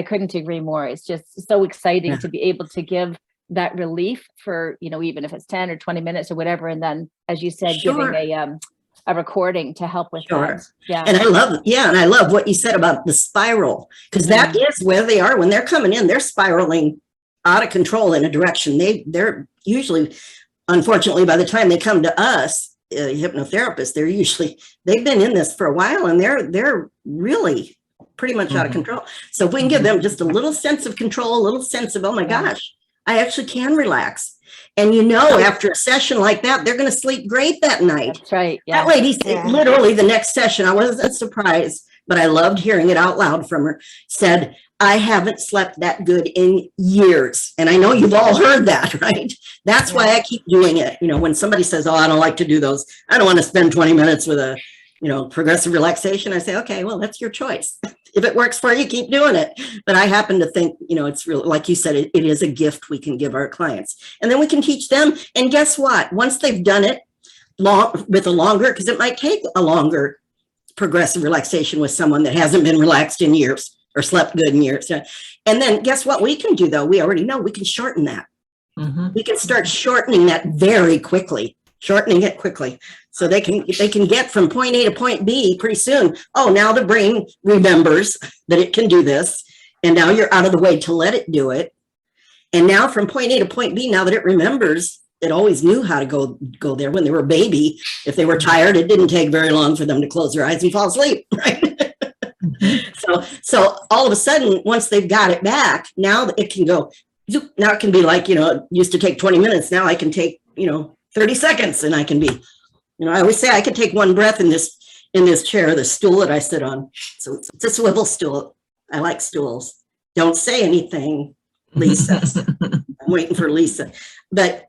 couldn't agree more. It's just so exciting to be able to give that relief for, you know, even if it's 10 or 20 minutes or whatever. And then, as you said, giving a recording to help with that. Yeah. And I love what you said about the spiral, because that is where they are when they're coming in. They're spiraling out of control in a direction. They're usually, unfortunately, by the time they come to us, hypnotherapists, they've been in this for a while, and they're really pretty much out of control. So if we can give them just a little sense of control, a little sense of, oh my gosh, I actually can relax. And you know, after a session like that, they're going to sleep great that night. That's right. Yeah. That lady, literally the next session, I wasn't surprised, but I loved hearing it out loud from her, said, I haven't slept that good in years. And I know you've all heard that, right? That's why I keep doing it. You know, when somebody says, oh, I don't like to do those, I don't want to spend 20 minutes with a, you know, progressive relaxation. I say, okay, well, that's your choice. If it works for you, keep doing it. But I happen to think, you know, it's really, like you said, it is a gift we can give our clients. And then we can teach them. And guess what? Once they've done it with a longer, because it might take a longer progressive relaxation with someone that hasn't been relaxed in years or slept good in years. And then guess what we can do, though? We already know we can shorten that. We can start shortening that very quickly, shortening it quickly. So they can get from point A to point B pretty soon. Oh, now the brain remembers that it can do this. And now you're out of the way to let it do it. And now from point A to point B, now that it remembers, it always knew how to go there when they were a baby. If they were tired, it didn't take very long for them to close their eyes and fall asleep, right? So all of a sudden, once they've got it back, now it can go, now it can be like, you know, it used to take 20 minutes. Now I can take, you know, 30 seconds and I can be, you know, I always say I could take one breath in this chair, the stool that I sit on. So it's a swivel stool. I like stools. Don't say anything, Lisa. I'm waiting for Lisa. But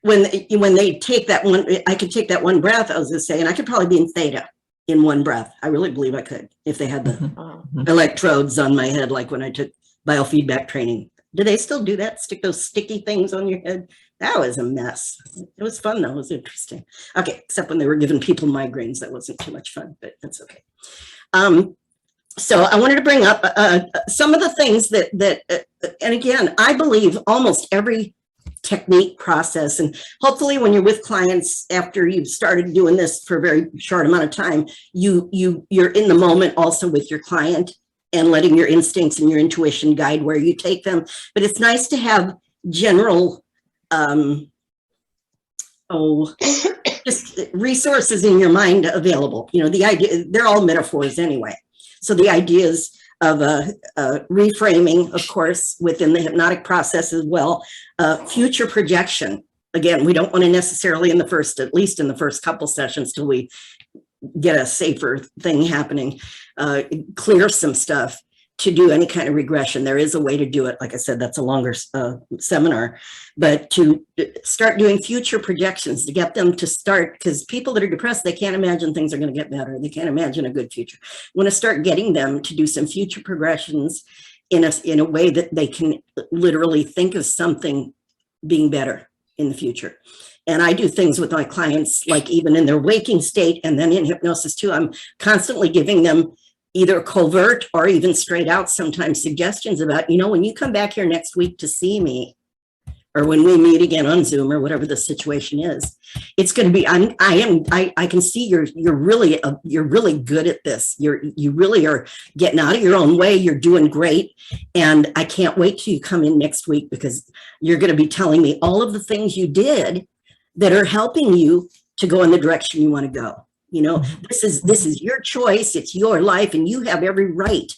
when they take that one, I could take that one breath, I was just saying, I could probably be in theta in one breath. I really believe I could if they had the electrodes on my head, like when I took biofeedback training. Do they still do that? Stick those sticky things on your head? That was a mess. It was fun, though. It was interesting. Okay, except when they were giving people migraines. That wasn't too much fun, but that's okay. So I wanted to bring up some of the things that and again, I believe almost every technique, process, and hopefully when you're with clients after you've started doing this for a very short amount of time, you're in the moment also with your client and letting your instincts and your intuition guide where you take them. But it's nice to have general just resources in your mind available. You know, the idea, they're all metaphors anyway. So the ideas of reframing, of course, within the hypnotic process as well, future projection. Again, we don't want to necessarily at least in the first couple sessions till we get a safer thing happening, clear some stuff to do any kind of regression. There is a way to do it. Like I said, that's a longer seminar, but to start doing future projections to get them to start, because people that are depressed, they can't imagine things are going to get better. They can't imagine a good future. We want to start getting them to do some future progressions in a way that they can literally think of something being better in the future. And I do things with my clients, like even in their waking state, and then in hypnosis too, I'm constantly giving them either covert or even straight out sometimes suggestions about, you know, when you come back here next week to see me, or when we meet again on Zoom or whatever the situation is, it's going to be, I can see you're really good at this. You really are getting out of your own way. You're doing great. And I can't wait till you come in next week, because you're going to be telling me all of the things you did that are helping you to go in the direction you want to go. You know, this is your choice. It's your life, and you have every right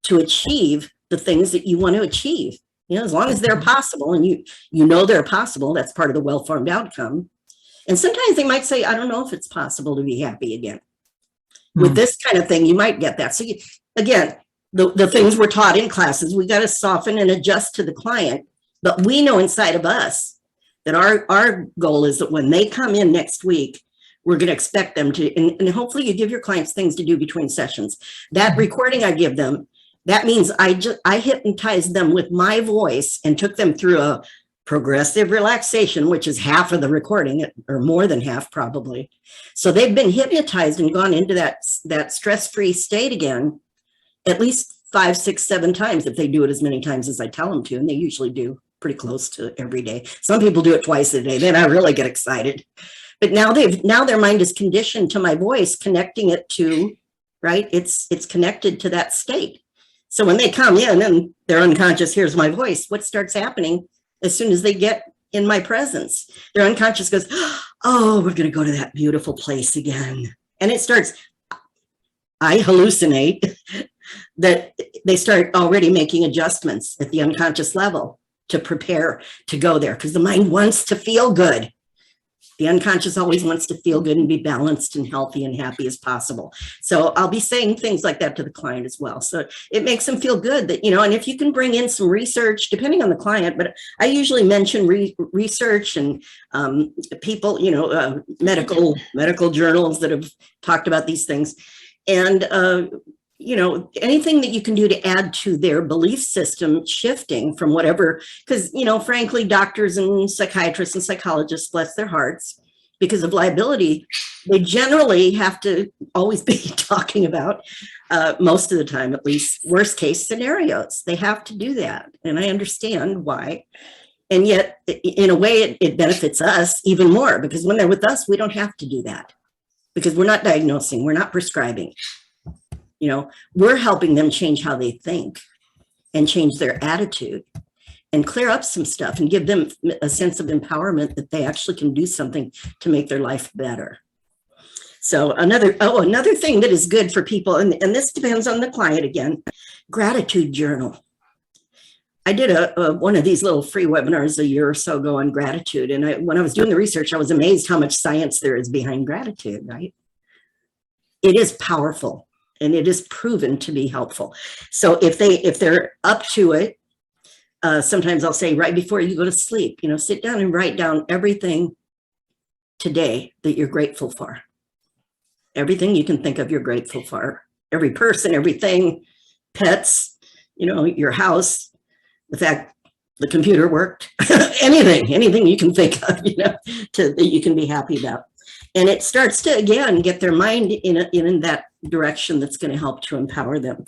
to achieve the things that you want to achieve. You know, as long as they're possible, and you know they're possible, that's part of the well-formed outcome. And sometimes they might say, I don't know if it's possible to be happy again. With this kind of thing, you might get that. So again, the things we're taught in classes, we got to soften and adjust to the client. But we know inside of us that our goal is that when they come in next week, we're going to expect them to, and hopefully you give your clients things to do between sessions. That recording I give them, That means I hypnotized them with my voice and took them through a progressive relaxation, which is half of the recording, or more than half probably. So they've been hypnotized and gone into that stress-free state again, at least 5, 6, 7 times if they do it as many times as I tell them to, and they usually do pretty close to every day. Some people do it twice a day, then I really get excited. But now their mind is conditioned to my voice, connecting it to, right? It's connected to that state. So when they come in and they're unconscious, here's my voice, what starts happening as soon as they get in my presence? Their unconscious goes, oh, we're going to go to that beautiful place again. And it starts, I hallucinate that they start already making adjustments at the unconscious level to prepare to go there, because the mind wants to feel good. The unconscious always wants to feel good and be balanced and healthy and happy as possible. So I'll be saying things like that to the client as well. So it makes them feel good that, and if you can bring in some research, depending on the client, but I usually mention research and people, medical journals that have talked about these things. And, anything that you can do to add to their belief system shifting from whatever, because, frankly, doctors and psychiatrists and psychologists, bless their hearts, because of liability, they generally have to always be talking about, most of the time, at least, worst case scenarios. They have to do that. And I understand why. And yet, in a way, it benefits us even more, because when they're with us, we don't have to do that, because we're not diagnosing, we're not prescribing. We're helping them change how they think and change their attitude and clear up some stuff and give them a sense of empowerment that they actually can do something to make their life better. So another thing that is good for people, and this depends on the client again, gratitude journal. I did one of these little free webinars a year or so ago on gratitude. And when I was doing the research, I was amazed how much science there is behind gratitude, right? It is powerful. And it is proven to be helpful. So if they're up to it, sometimes I'll say right before you go to sleep, sit down and write down everything today that you're grateful for. Everything you can think of, you're grateful for. Every person, everything, pets, your house, the fact the computer worked, anything you can think of, that you can be happy about. And it starts to, again, get their mind in that direction that's going to help to empower them.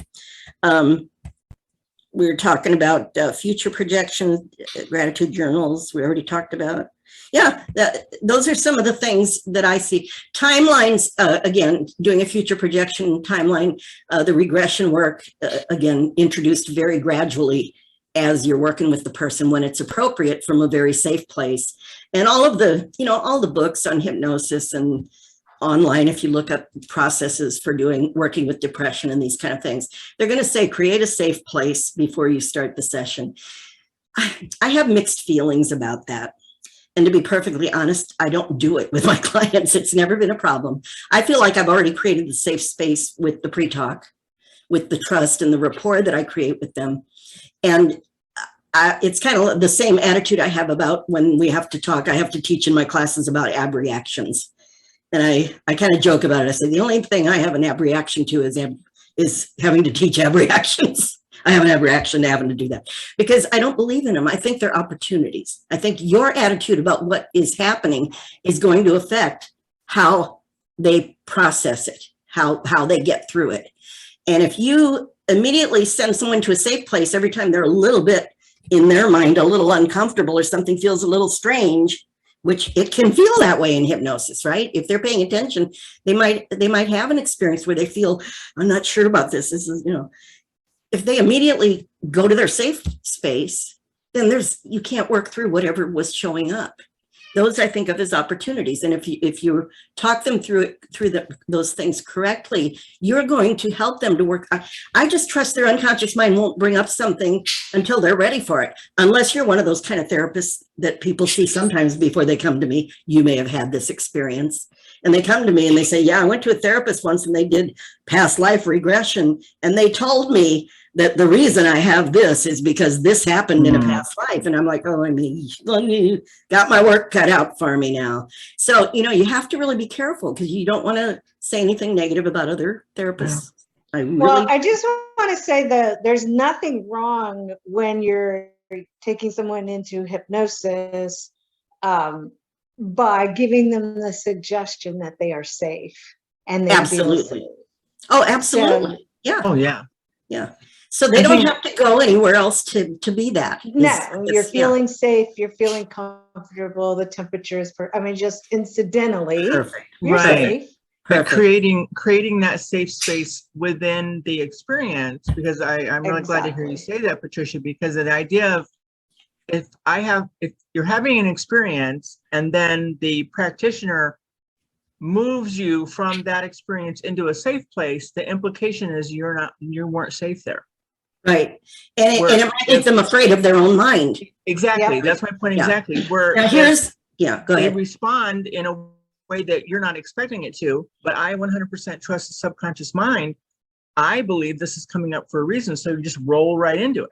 We were talking about future projections, gratitude journals, we already talked about. Yeah, those are some of the things that I see. Timelines, again, doing a future projection timeline, the regression work, again, introduced very gradually as you're working with the person when it's appropriate from a very safe place. And all of the, all the books on hypnosis and online, if you look up processes for working with depression and these kind of things, they're going to say, create a safe place before you start the session. I have mixed feelings about that. And to be perfectly honest, I don't do it with my clients. It's never been a problem. I feel like I've already created the safe space with the pre-talk, with the trust and the rapport that I create with them. And it's kind of the same attitude I have about when we have to talk. I have to teach in my classes about ab reactions. And I kind of joke about it. I say, the only thing I have an ab reaction to is having to teach ab reactions. I have an ab reaction to having to do that because I don't believe in them. I think they're opportunities. I think your attitude about what is happening is going to affect how they process it, how they get through it. And if you immediately send someone to a safe place every time they're a little bit in their mind, a little uncomfortable or something feels a little strange, which it can feel that way in hypnosis, right? If they're paying attention, they might have an experience where they feel, I'm not sure about this. This is, if they immediately go to their safe space, then you can't work through whatever was showing up. Those I think of as opportunities. And if you talk them through those things correctly, you're going to help them to work. I just trust their unconscious mind won't bring up something until they're ready for it. Unless you're one of those kind of therapists that people see sometimes before they come to me. You may have had this experience. And they come to me and they say, yeah, I went to a therapist once and they did past life regression. And they told me that the reason I have this is because this happened in a past life. And I'm like, oh, you got my work cut out for me now. So, you have to really be careful because you don't want to say anything negative about other therapists. I really. Well, I just want to say that there's nothing wrong when you're taking someone into hypnosis by giving them the suggestion that they are safe and they feel Absolutely. safe. Oh, absolutely. So, Yeah. Oh, yeah. Yeah. So they don't have to go anywhere else to be that. No, you're feeling safe. You're feeling comfortable. The temperature is, just incidentally, Perfect. you're Right. safe. But Perfect. creating that safe space within the experience, because I'm really glad to hear you say that, Patricia, because of the idea of if you're having an experience and then the practitioner moves you from that experience into a safe place, the implication is you weren't safe there. Right. And it might make them afraid of their own mind. Exactly. Yeah. That's my point. Yeah. Exactly. Where Now go they ahead. respond in a way that you're not expecting it to, but I 100% trust the subconscious mind. I believe this is coming up for a reason. So you just roll right into it.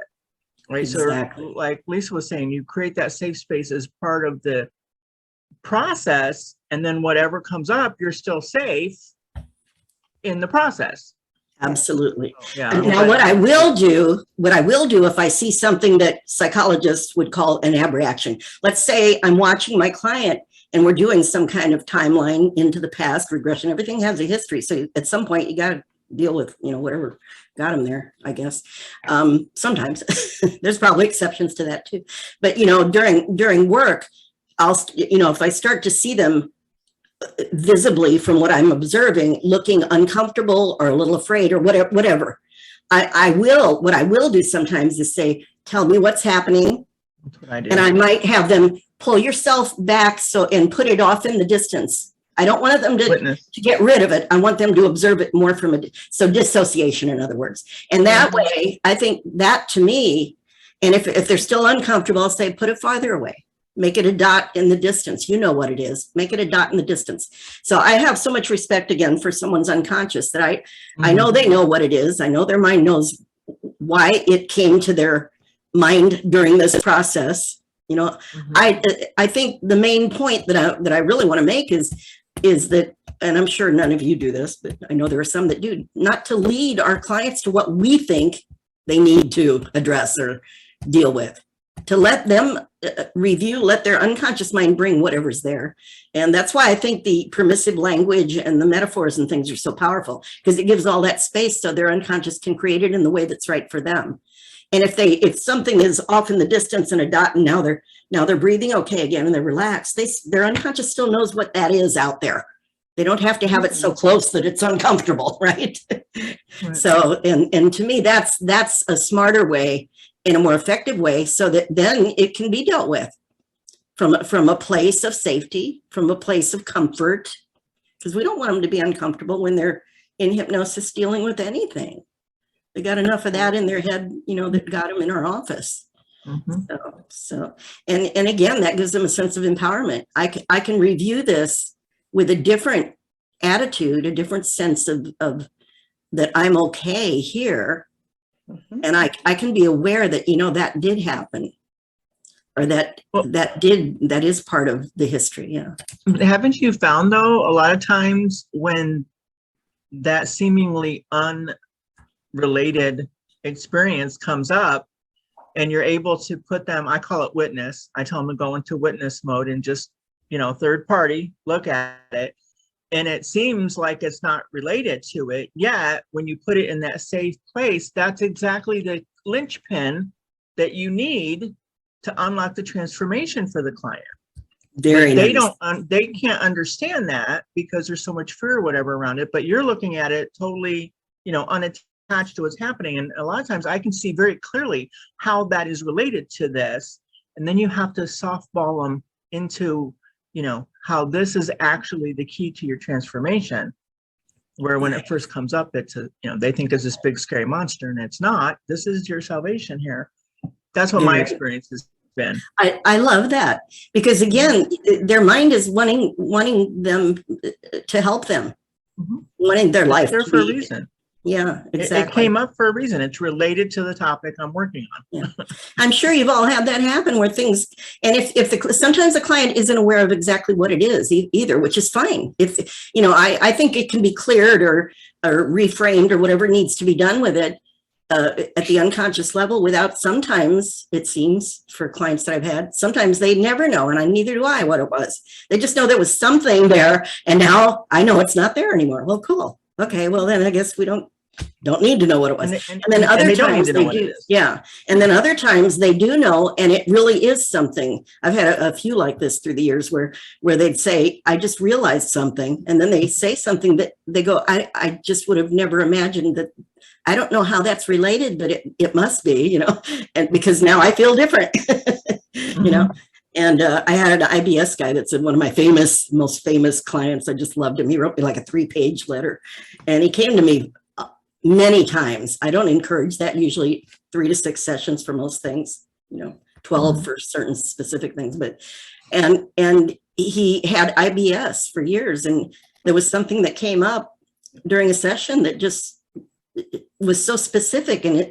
Right. Exactly. So like Lisa was saying, you create that safe space as part of the process, and then whatever comes up, you're still safe in the process. Absolutely. Yeah. Now, what I will do if I see something that psychologists would call an abreaction, let's say I'm watching my client and we're doing some kind of timeline into the past, regression, everything has a history. So at some point you got to deal with, whatever got them there, I guess. Sometimes there's probably exceptions to that too. But, during work, if I start to see them visibly from what I'm observing, looking uncomfortable or a little afraid or whatever, what I will do sometimes is say, tell me what's happening. That's what I do. And I might have them pull yourself back and put it off in the distance. I don't want them to get rid of it. I want them to observe it more so dissociation, in other words. And that way, I think that to me, and if they're still uncomfortable, I'll say, put it farther away. Make it a dot in the distance. You know what it is. Make it a dot in the distance. So I have so much respect again for someone's unconscious that I know they know what it is. I know their mind knows why it came to their mind during this process. I think the main point that I really want to make is that, and I'm sure none of you do this, but I know there are some that do, not to lead our clients to what we think they need to address or deal with. To let them review, let their unconscious mind bring whatever's there. And that's why I think the permissive language and the metaphors and things are so powerful, because it gives all that space so their unconscious can create it in the way that's right for them. And if something is off in the distance and a dot, and now they're breathing okay again and they're relaxed, their unconscious still knows what that is out there. They don't have to have it so close that it's uncomfortable, right? So, and to me, that's a smarter way, in a more effective way, so that then it can be dealt with from a place of safety, from a place of comfort, because we don't want them to be uncomfortable when they're in hypnosis dealing with anything. They got enough of that in their head, that got them in our office. So, and again, that gives them a sense of empowerment. I can review this with a different attitude, a different sense of that I'm okay here. And I can be aware that, that did happen, or that is part of the history. Yeah. Haven't you found, though, a lot of times when that seemingly unrelated experience comes up and you're able to put them, I call it witness. I tell them to go into witness mode and just, third party, look at it. And it seems like it's not related to it. Yet, when you put it in that safe place, that's exactly the linchpin that you need to unlock the transformation for the client. Very nice. They can't understand that because there's so much fear or whatever around it, but you're looking at it totally, unattached to what's happening. And a lot of times I can see very clearly how that is related to this. And then you have to softball them into, how this is actually the key to your transformation, where when it first comes up, it's they think it's this big scary monster, and it's not. This is your salvation here. That's what my experience has been. I love that, because again, their mind is wanting them to help them, wanting their life there to for a be reason. Yeah, It exactly. came up for a reason. It's related to the topic I'm working on. Yeah. I'm sure you've all had that happen where things, and if sometimes the client isn't aware of exactly what it is either, which is fine. If, you know, I think it can be cleared or reframed or whatever needs to be done with it at the unconscious level without, sometimes it seems for clients that I've had, sometimes they never know, and neither do I, what it was. They just know there was something there, and now I know it's not there anymore. Well, cool. Okay, well then I guess we don't need to know what it was. And then other times they do. Yeah. And then other times they do know, and it really is something. I've had a few like this through the years where they'd say, I just realized something. And then they say something that they go, I just would have never imagined that. I don't know how that's related, but it must be, you know, and because now I feel different, you know. And I had an IBS guy that's one of my most famous clients. I just loved him. He wrote me like a 3-page letter, and he came to me many times. I don't encourage that, usually 3 to 6 sessions for most things, you know, 12 for certain specific things, but, and he had IBS for years. And there was something that came up during a session that just was so specific. And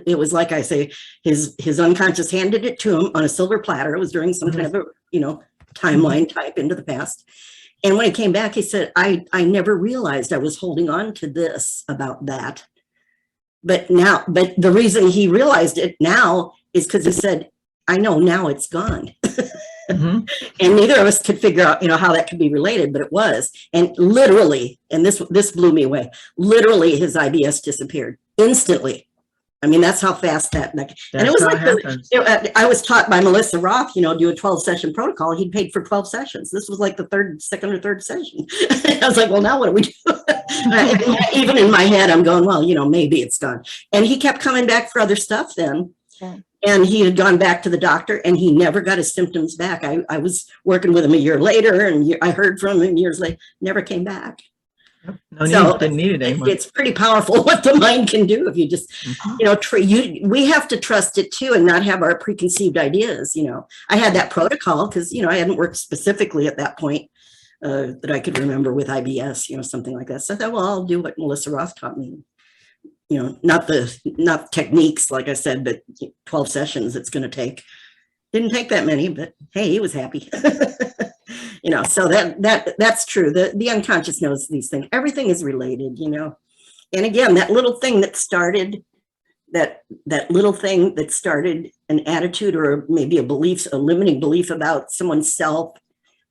it was like I say, his unconscious handed it to him on a silver platter. It was during some kind of a, you know, timeline type into the past. And when he came back, he said, I never realized I was holding on to this about that. But the reason he realized it now is because he said, I know now it's gone. And neither of us could figure out, you know, how that could be related, but it was. And literally, and this blew me away, literally his IBS disappeared instantly. I mean, that's how fast that and it was like, I was taught by Melissa Roth, you know, do a 12-session protocol. He'd paid for 12 sessions. This was like the second or third session. I was like, well, now what do we do? Even in my head, I'm going, well, you know, maybe it's gone. And he kept coming back for other stuff then. Yeah. And he had gone back to the doctor and he never got his symptoms back. I was working with him a year later, and I heard from him years later, never came back. Didn't need it anymore. It's pretty powerful what the mind can do if you just, you know, we have to trust it too and not have our preconceived ideas. You know, I had that protocol because, you know, I hadn't worked specifically at that point that I could remember with IBS, you know, something like that. So I thought, well, I'll do what Melissa Roth taught me. You know, not techniques, like I said, but 12 sessions it's going to take. Didn't take that many, but hey, he was happy. You know, so that's true. The unconscious knows these things. Everything is related, you know. And again, that little thing that started, that little thing that started an attitude or maybe a limiting belief about someone's self,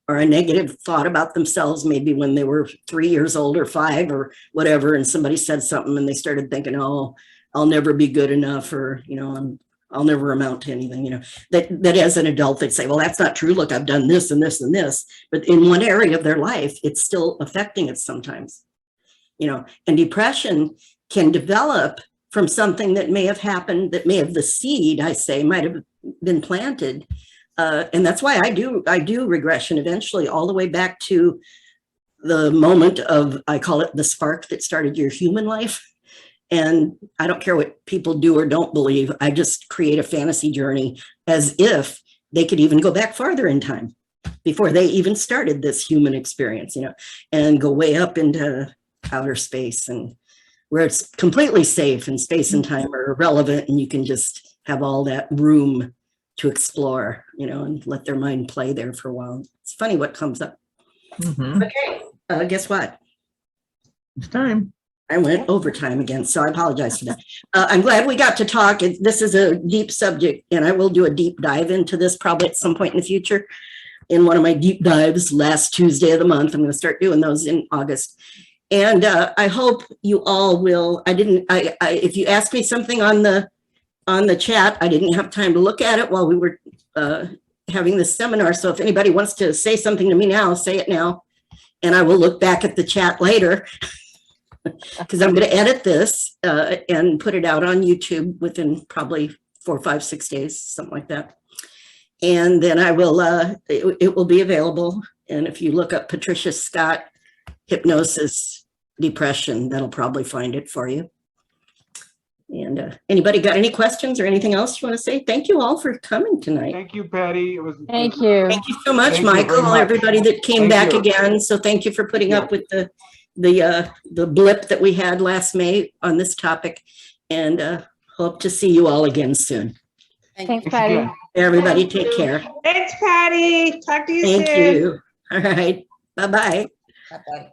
or a negative thought about themselves, maybe when they were 3 years old or 5 or whatever, and somebody said something and they started thinking, oh, I'll never be good enough, or, you know, I'll never amount to anything, you know, that as an adult, they'd say, well, that's not true. Look, I've done this and this and this, but in one area of their life, it's still affecting it sometimes, you know. And depression can develop from something that may have happened, the seed, I say, might have been planted. And that's why I do regression eventually, all the way back to the moment of, I call it the spark that started your human life. And I don't care what people do or don't believe. I just create a fantasy journey as if they could even go back farther in time before they even started this human experience, you know, and go way up into outer space, and where it's completely safe and space and time are irrelevant, and you can just have all that room to explore, you know, and let their mind play there for a while. It's funny what comes up. Okay, guess what? It's time. I went overtime again, so I apologize for that. I'm glad we got to talk. This is a deep subject, and I will do a deep dive into this probably at some point in the future. In one of my deep dives, last Tuesday of the month, I'm going to start doing those in August. And I hope you all will. If you ask me something on the chat, I didn't have time to look at it while we were having this seminar. So if anybody wants to say something to me now, say it now, and I will look back at the chat later. Because I'm going to edit this and put it out on YouTube within probably 4, 5, 6 days, something like that. And then I will, it will be available. And if you look up Patricia Scott, Hypnosis, Depression, that'll probably find it for you. And anybody got any questions or anything else you want to say? Thank you all for coming tonight. Thank you, Patty. Thank you. Thank you so much, Thank you Michael, very much. everybody that came Thank back you. again. So thank you for putting up with the the blip that we had last May on this topic, and hope to see you all again soon. Thanks, Patty. Everybody take care. Thanks, Patty. Talk to you Thank soon. you. All right. Bye-bye. Bye-bye.